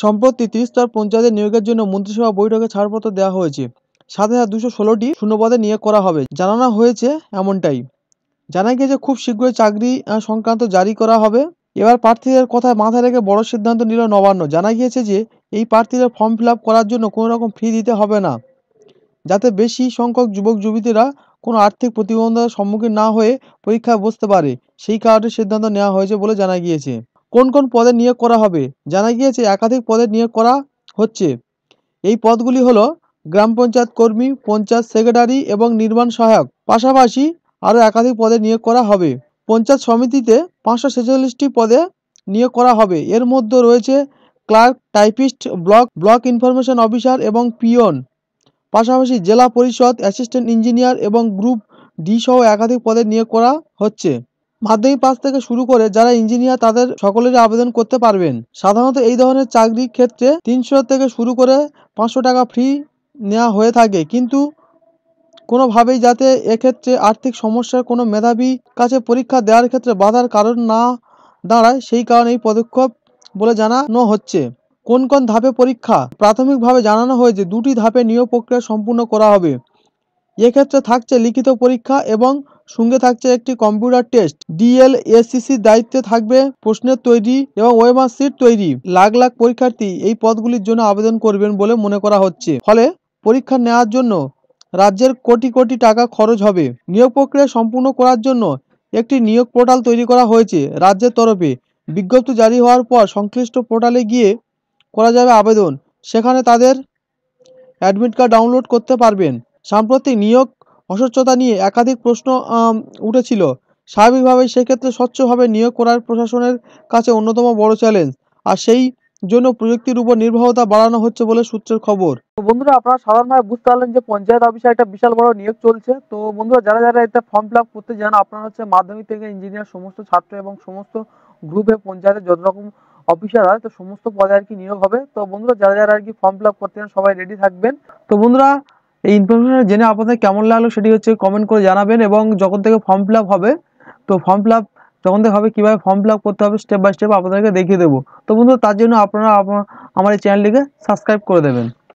সম্প্রতি 30 স্তর পঞ্চায়েতের নিয়োগের জন্য মন্ত্রিসভা বৈঠকে ছাড়পত্র দেওয়া হয়েছে। 7,216টি শূন্যপদে নিয়োগ করা হবে জানানো হয়েছে এমনটাই। জানা গিয়েছে খুব শীঘ্রই চাকরি সংক্রান্ত জারি করা হবে। এবার প্রার্থীদের কথা মাথায় রেখে বড় সিদ্ধান্ত নিল নবান্ন। জানা গিয়েছে যে এই প্রার্থীদের ফর্ম ফিল আপ করার জন্য কোনো রকম ফি দিতে হবে না, যাতে বেশি সংখ্যক যুবক যুবতীরা কোনো আর্থিক প্রতিবন্ধকতার সম্মুখীন না হয়ে পরীক্ষায় বসতে পারে, সেই কারণে সিদ্ধান্ত নেওয়া হয়েছে বলে জানা গিয়েছে। কোন কোন পদে নিয়োগ করা হবে? জানা গিয়েছে একাধিক পদে নিয়োগ করা হচ্ছে। এই পদগুলি হলো গ্রাম পঞ্চায়েত কর্মী, পঞ্চায়েত সেক্রেটারি এবং নির্মাণ সহায়ক। পাশাপাশি আরও একাধিক পদে নিয়োগ করা হবে। পঞ্চায়েত সমিতিতে 546টি পদে নিয়োগ করা হবে। এর মধ্যে রয়েছে clerk, typist, block information officer এবং পিয়ন। পাশাপাশি জেলা পরিষদ, অ্যাসিস্ট্যান্ট ইঞ্জিনিয়ার এবং গ্রুপ ডি সহ একাধিক পদে নিয়োগ করা হচ্ছে। মাধ্যমিক পাস থেকে শুরু করে যারা ইঞ্জিনিয়ার তাদের সকলেরই আবেদন করতে পারবেন। সাধারণত এই ধরনের চাকরির ক্ষেত্রে 300 থেকে শুরু করে 500 টাকা ফি নেওয়া হয়ে থাকে, কিন্তু কোনোভাবেই যাতে এক্ষেত্রে আর্থিক সমস্যার কোনো মেধাবী কাছে পরীক্ষা দেওয়ার ক্ষেত্রে বাধার কারণ না দাঁড়ায়, সেই কারণে এই পদক্ষেপ বলে জানানো হচ্ছে। কোন কোন ধাপে পরীক্ষা? প্রাথমিকভাবে জানানো হয়েছে 2টি ধাপে নিয়োগ প্রক্রিয়া সম্পূর্ণ করা হবে। এক্ষেত্রে থাকছে লিখিত পরীক্ষা এবং সঙ্গে থাকছে একটি কম্পিউটার টেস্ট। ডিএলএসসিসির দায়িত্বে থাকবে প্রশ্নের তৈরি এবং ওয়েমার শিট তৈরি। লাখ লাখ পরীক্ষার্থী এই পদগুলির জন্য আবেদন করবেন বলে মনে করা হচ্ছে। ফলে পরীক্ষা নেওয়ার জন্য রাজ্যের কোটি কোটি টাকা খরচ হবে। নিয়োগ প্রক্রিয়া সম্পূর্ণ করার জন্য একটি নিয়োগ পোর্টাল তৈরি করা হয়েছে রাজ্যের তরফে। বিজ্ঞপ্তি জারি হওয়ার পর সংশ্লিষ্ট পোর্টালে গিয়ে করা যাবে আবেদন। সেখানে তাদের অ্যাডমিট কার্ড ডাউনলোড করতে পারবেন। সাম্প্রতিক নিয়োগ অস্বচ্ছতা নিয়ে একাধিক প্রশ্ন উঠেছিল। স্বাভাবিকভাবেই সেক্ষেত্রে স্বচ্ছভাবে নিয়োগ করার প্রশাসনের কাছে অন্যতম বড় চ্যালেঞ্জ, আর সেই জন্য প্রযুক্তির উপর নির্ভরতা বাড়ানো হচ্ছে বলে সূত্রের খবর। তো বন্ধুরা, আপনারা সাধারণভাবে বুঝতে পারলেন যে পঞ্চায়েত অফিসে একটা বিশাল বড় নিয়োগ চলছে। তো বন্ধুরা, যারা যারা এতে ফর্ম ফিল আপ করতে যান, আপনারা হচ্ছে মাধ্যমিক থেকে ইঞ্জিনিয়ার সমস্ত ছাত্র এবং সমস্ত গ্রুপে পঞ্চায়েতের যত রকম অফিসার হয়, তো সমস্ত পদে আর কি নিয়োগ হবে। তো বন্ধুরা, যারা যারা আর কি ফর্ম ফিল আপ করতে চান সবাই রেডি থাকবেন। তো বন্ধুরা, এই ইনফরমেশন জেনে আপনাদের কেমন লাগলো সেটি হচ্ছে কমেন্ট করে জানাবেন, এবং যখন থেকে ফর্ম ফিল আপ হবে, তো ফর্ম ফিল আপ যখন থেকে হবে কীভাবে ফর্ম ফিল আপ করতে হবে স্টেপ বাই স্টেপ আপনাদেরকে দেখিয়ে দেবো। তো বন্ধুরা, তার জন্য আপনারা আমার এই চ্যানেলটিকে সাবস্ক্রাইব করে দেবেন।